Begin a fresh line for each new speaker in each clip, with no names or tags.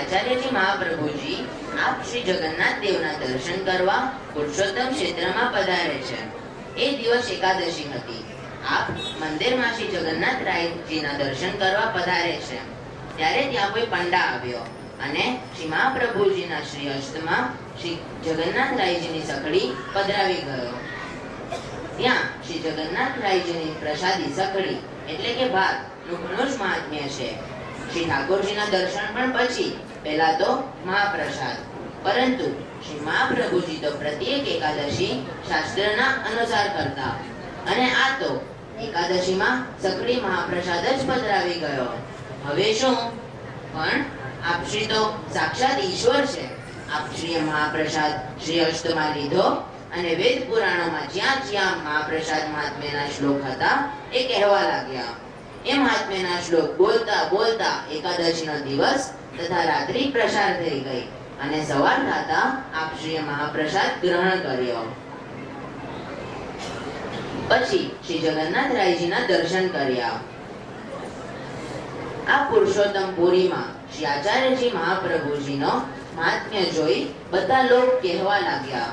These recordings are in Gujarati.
આચાર્યજી મહાપ્રભુજી આપ શ્રી જગન્નાથ દેવના દર્શન કરવા પુરુષોત્તમ ક્ષેત્રમાં પધારે છે. એ દિવસ એકાદશી હતી. આપ મંદિરમાં શ્રી જગન્નાથ રાયજીના દર્શન કરવા પધારે છે ત્યારે ત્યાં કોઈ પંડા આવ્યો અને શ્રી મહાપ્રભુજીના શ્રી હસ્તમાં શ્રી જગન્નાથ રાયજીની સખડી પધરાવી ગયો. ત્યાં શ્રી જગન્નાથ રાયજીની પ્રસાદી સખડી એટલે કે ભાત નું ઘણું જ મહાત્મ્ય છે. શ્રી ઠાકોરજીના દર્શન પણ પછી પહેલા તો મહાપ્રસાદ, પરંતુ શ્રી મહાપ્રભુજી તો પ્રત્યેક એકાદશી શાસ્ત્રના અનુસાર કરતા અને આ તો એકાદશીમાં સખડી મહાપ્રસાદ જ પધરાવી ગયો. હવે શું? પણ આપશ્રી તો સાક્ષાત ઈશ્વર છે. આપશ્રીએ મહાપ્રસાદ શ્રી હસ્તમાં લીધો અને વેદ પુરાણોમાં જ્યાં જ્યાં મહાપ્રસાદ મહાત્મ્યના શ્લોક હતા એ કહેવા લાગ્યા. એ મહાત્મ્યના શ્લોક બોલતા બોલતા એકાદશીનો દિવસ તથા રાત્રિ પ્રસાર થઈ ગઈ અને સવાર થતા આપશ્રીએ મહાપ્રસાદ ગ્રહણ કર્યો. પછી શ્રી જગન્નાથ રાયજીના દર્શન કર્યા. આ પુરુષોત્તમ પુરીમાં શ્રી આચાર્યજી મહાપ્રભુજીનો મહાત્મ્ય જોઈ બધા લોક કહેવા લાગ્યા,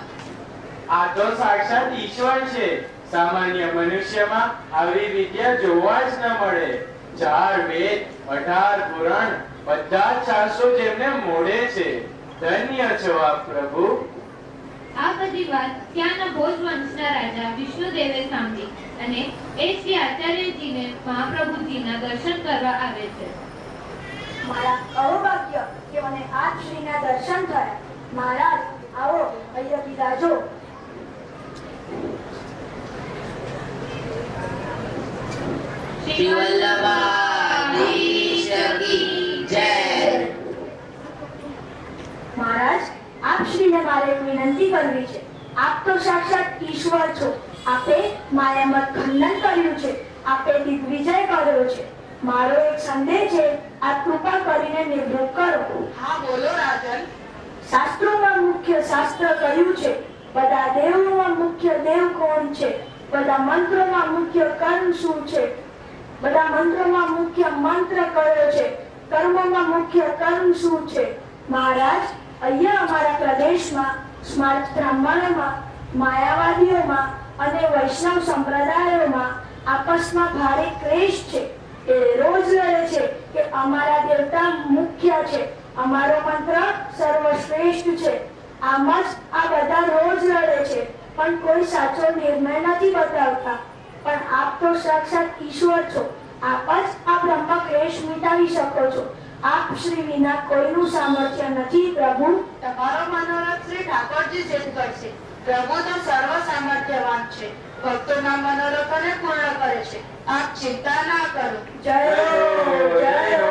આ તો સાક્ષાત ઈશ્વર છે. સામાન્ય મનુષ્યમાં આવી વિદ્યા જોવા જ ન મળે. 4 વેદ 18 પુરાણ બધા જ શાસ્ત્રો જેમને મોડે છે. ધન્ય છો આપ પ્રભુ.
આ બધી વાત ત્યાંના ભોજવંશના રાજા વિષ્ણુદેવે સાંભળી અને એ શ્રી આચાર્યજીને મહાપ્રભુજીના દર્શન કરવા આવે છે.
મારા અહોભાગ્ય કે મને આપ શ્રીના દર્શન થયા. મહારાજ આવો, અહીંયા બિરાજો.
શ્રી વલ્લભાધીશ કી જય.
મહારાજ આપ શ્રીને મારે એક વિનંતી કરવી છે. આપ તો સાક્ષાત ઈશ્વર છો. આપે માયામત ખંડન કર્યું છે. આપે દિગ્વિજય કર્યો છે. મારો એક સંદેહ છે, આપ કૃપા કરીને નિવૃત્ત કરો.
હા બોલો રાજન.
શાસ્ત્રોમાં મુખ્ય શાસ્ત્ર કયું છે? બધા દેવોમાં મુખ્ય દેવ કોણ છે? બધા મંત્રોમાં મુખ્ય કર્મ શું છે? બધા મંત્રોમાં મુખ્ય મંત્ર કયો છે? કર્મોમાં મુખ્ય કર્મ શું છે? મહારાજ અહીંયા અમારા પ્રદેશમાં સ્માર્ત બ્રાહ્મણોમાં, માયાવાદીઓમાં અને વૈષ્ણવ સંપ્રદાયોમાં આપસમાં ભારે ક્લેશ છે. એ રોજ લડે છે કે અમારા દેવતા મુખ્ય છે, અમારો મંત્ર સર્વશ્રેષ્ઠ છે. આમ જ આ બધા રોજ લડે છે, પણ કોઈ સાચો નિર્ણય નથી બતાવતા. પણ આપ તો સાક્ષાત ઈશ્વર છો. આપ જ આ બ્રહ્મ ક્લેશ મિટાવી શકો છો. આપ શ્રી વિના કોઈનું સામર્થ્ય નથી પ્રભુ.
તમારો મનોરથ શ્રી ઠાકોરજી સિદ્ધ કરશે. પ્રભુ તો સર્વ સામર્થ્યવાન છે. ભક્તોના મનોરથોને પૂર્ણ કરે છે. આપ ચિંતા ના કરો.
જય હો, જય હો.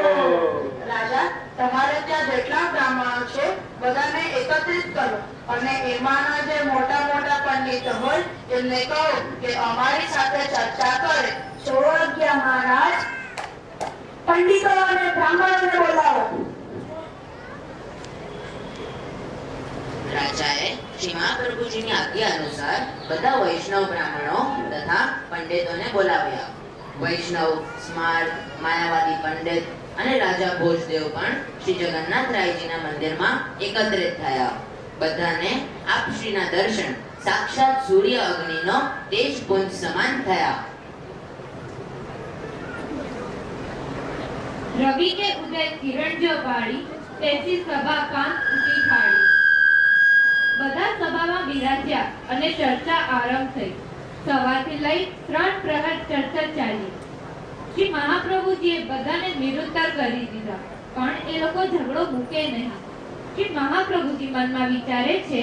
રાજા, તમારે ત્યાં જેટલા બ્રાહ્મણો છે બધાને એકત્રિત કરો અને એમાંના જે મોટા મોટા પંડિત હોય એમને કહો કે અમારી સાથે ચર્ચા કરે.
સો આજ્ઞા મહારાજ. પંડિતો અને બ્રાહ્મણોને બોલાવો.
રાજાએ શ્રી મહાપ્રભુજીની આજ્ઞા અનુસાર બધા વૈષ્ણવ બ્રાહ્મણો તથા પંડિતોને બોલાવ્યા. વૈષ્ણવ, સ્માર્ત, માયાવાદી પંડિત અને રાજા ભોજદેવ પણ શ્રી જગન્નાથ રાયજીના મંદિરમાં એકત્રિત થયા. બધાને આપ શ્રીના દર્શન સાક્ષાત સૂર્ય અગ્નિનો તેજપુંજ સમાન થયા.
રવિ કે ઉદય કિરણ જો પાડી, તેથી સભા કાંત ઉઠી ખાડી. બધા સભામાં બિરાજ્યા અને ચર્ચા આરંભ થઈ. સવારથી લઈ 3 પ્રહર ચર્ચા ચાલી. શ્રી મહાપ્રભુજીએ બધાને નિરુત્તર કરી દીધા, પણ એ લોકો ઝઘડો મૂકે નહીં. શ્રી મહાપ્રભુજી મનમાં વિચારે છે,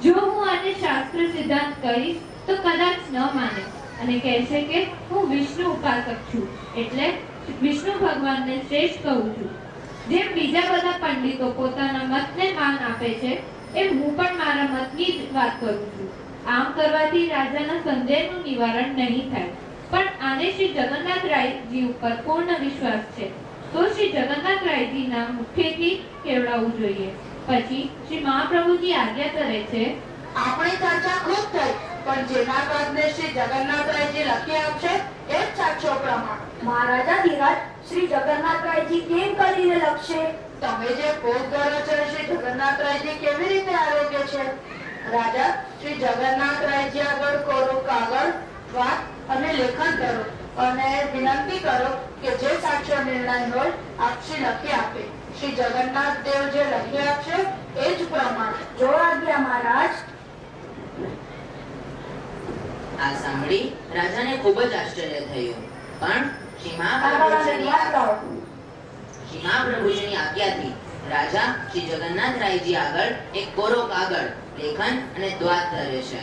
જો હું આને શાસ્ત્ર સિદ્ધાંત કહીશ તો કદાચ ન માને અને કહેશે કે હું વિષ્ણુ ઉપાસક છું, એટલે વિષ્ણુ ભગવાનને શ્રેષ્ઠ કહું છું. જેમ બીજા બધા પંડિતો પોતાના મતને માન આપે છે, એમ હું પણ મારા મતની જ વાત કરું છું. આમ કરવાથી રાજાના સંદેહનું નિવારણ નહીં થાય. પણ આને શ્રી જગન્નાથ રાયજી ઉપર પૂર્ણ વિશ્વાસ છે, તો શ્રી જગન્નાથ રાયજીના મુખેથી કેવડાવવું જોઈએ. પછી શ્રી મહાપ્રભુજી આજ્ઞા કરે છે,
આપણી ચર્ચા ખૂબ થઈ, પણ જેના પદને શ્રી જગન્નાથરાયજી લખી આપશે એ જ સાચો પ્રમાણ.
મહારાજા ધીરાજ, શ્રી જગન્નાથરાયજી કેમ કરીને લખશે?
તમે જે ભોગ ધરો છો શ્રી જગન્નાથરાયજી કેવી રીતે આરોગ્ય છે? રાજા, શ્રી જગન્નાથરાયજી આગળ કોરું કાગળ, વાત અને લેખન કરો અને વિનંતી કરો કે જે સાચો નિર્ણય હોય આપ શ્રી લખી આપે. શ્રી જગન્નાથ દેવ જે લખી આપશે એ જ પ્રમાણે.
જો આજ્ઞા મહારાજ.
આ સાંભળી રાજાને ખૂબ જ આશ્ચર્ય થયું, પણ શ્રી મહાપ્રભુજીની આજ્ઞાથી રાજા શ્રી જગન્નાથરાયજી આગળ એક કોરો કાગળ, લેખન અને દ્વાત ધરે છે.